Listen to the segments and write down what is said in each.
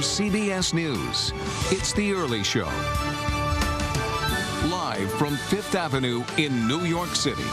CBS News, it's The Early Show. Live from Fifth Avenue in New York City.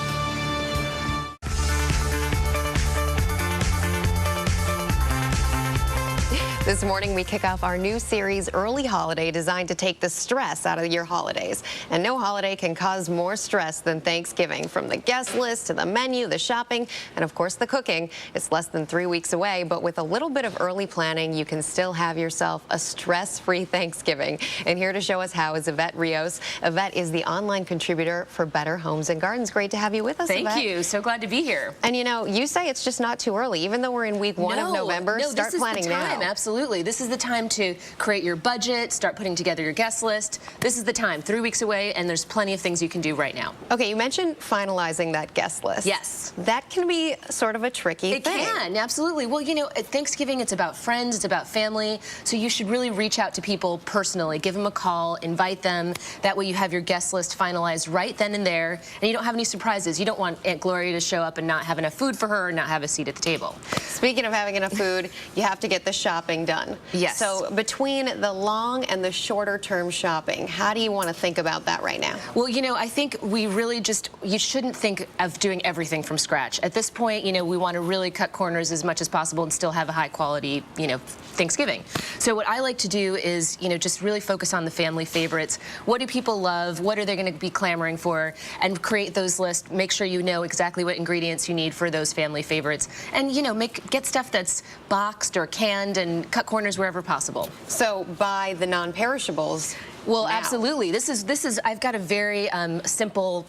This morning, we kick off our new series, Early Holiday, designed to take the stress out of your holidays. And no holiday can cause more stress than Thanksgiving. From the guest list to the menu, the shopping, and of course the cooking. It's less than 3 weeks away, but with a little bit of early planning, you can still have yourself a stress-free Thanksgiving. And here to show us how is Yvette Rios. Yvette is the online contributor for Better Homes and Gardens. Great to have you with us, Thank Yvette. you. So glad to be here. And you know, you say it's just not too early. Even though we're in week 1 of November, start planning now. This is the time, absolutely. This is the time to create your budget, start putting together your guest list. This is the time, 3 weeks away, and there's plenty of things you can do right now. Okay, you mentioned finalizing that guest list. Yes. That can be sort of a tricky thing. It can, absolutely. Well, you know, at Thanksgiving, it's about friends, it's about family, so you should really reach out to people personally, give them a call, invite them. That way you have your guest list finalized right then and there, and you don't have any surprises. You don't want Aunt Gloria to show up and not have enough food for her or not have a seat at the table. Speaking of having enough food, you have to get the shopping done. Yes. So between the long and the shorter term shopping, how do you want to think about that right now? Well, you know, I think we really you shouldn't think of doing everything from scratch. At this point, you know, we want to really cut corners as much as possible and still have a high quality, you know, Thanksgiving. So what I like to do is, you know, just really focus on the family favorites. What do people love? What are they going to be clamoring for? And create those lists. Make sure you know exactly what ingredients you need for those family favorites. And, you know, get stuff that's boxed or canned and cut corners wherever possible. So buy the non-perishables. Well, now. absolutely. This is. I've got a very simple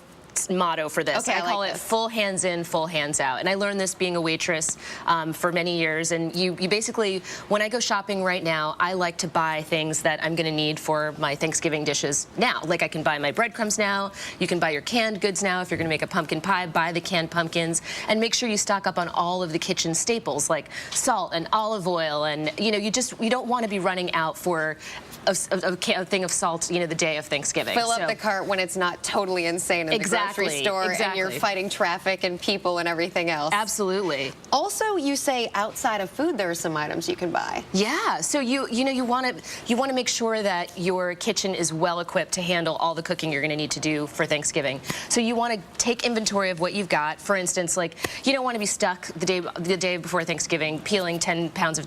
motto for this. Okay, I call like it full hands in, full hands out. And I learned this being a waitress for many years. And you basically, when I go shopping right now, I like to buy things that I'm going to need for my Thanksgiving dishes now. Like I can buy my breadcrumbs now. You can buy your canned goods now. If you're going to make a pumpkin pie, buy the canned pumpkins. And make sure you stock up on all of the kitchen staples like salt and olive oil. And, you know, you don't want to be running out for a thing of salt, you know, the day of Thanksgiving. Fill up the cart when it's not totally insane in the grocery store and you're fighting traffic and people and everything else. Absolutely. Also, you say outside of food there are some items you can buy. Yeah. So you want to make sure that your kitchen is well equipped to handle all the cooking you're going to need to do for Thanksgiving. So you want to take inventory of what you've got. For instance, like you don't want to be stuck the day before Thanksgiving peeling 10 pounds of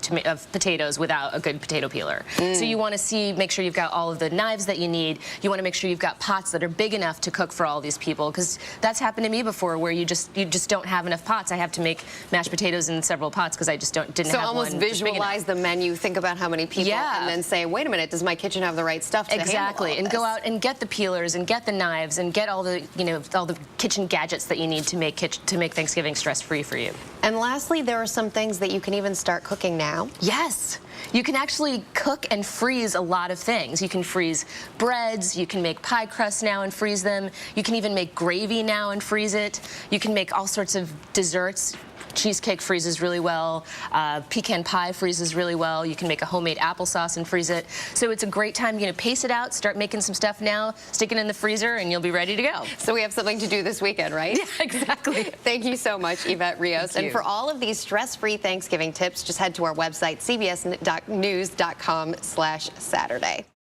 potatoes without a good potato peeler. So you want to make sure you've got all of the knives that you need. You want to make sure you've got pots that are big enough to cook for all these people, because that's happened to me before, where you just don't have enough pots. I have to make mashed potatoes in several pots because I just didn't have one. So almost visualize the menu, think about how many people, and then say, wait a minute, does my kitchen have the right stuff to handle all and this? Go out and get the peelers and get the knives and get all the all the kitchen gadgets that you need to make Thanksgiving stress-free for you. And lastly, there are some things that you can even start cooking now. Yes. You can actually cook and freeze a lot of things. You can freeze breads, you can make pie crusts now and freeze them. You can even make gravy now and freeze it. You can make all sorts of desserts. Cheesecake freezes really well. Pecan pie freezes really well. You can make a homemade applesauce and freeze it. So it's a great time, you know, pace it out, start making some stuff now, stick it in the freezer, and you'll be ready to go. So we have something to do this weekend, right? Yeah, exactly. Thank you so much, Yvette Rios. And for all of these stress-free Thanksgiving tips, just head to our website, cbsnews.com/Saturday.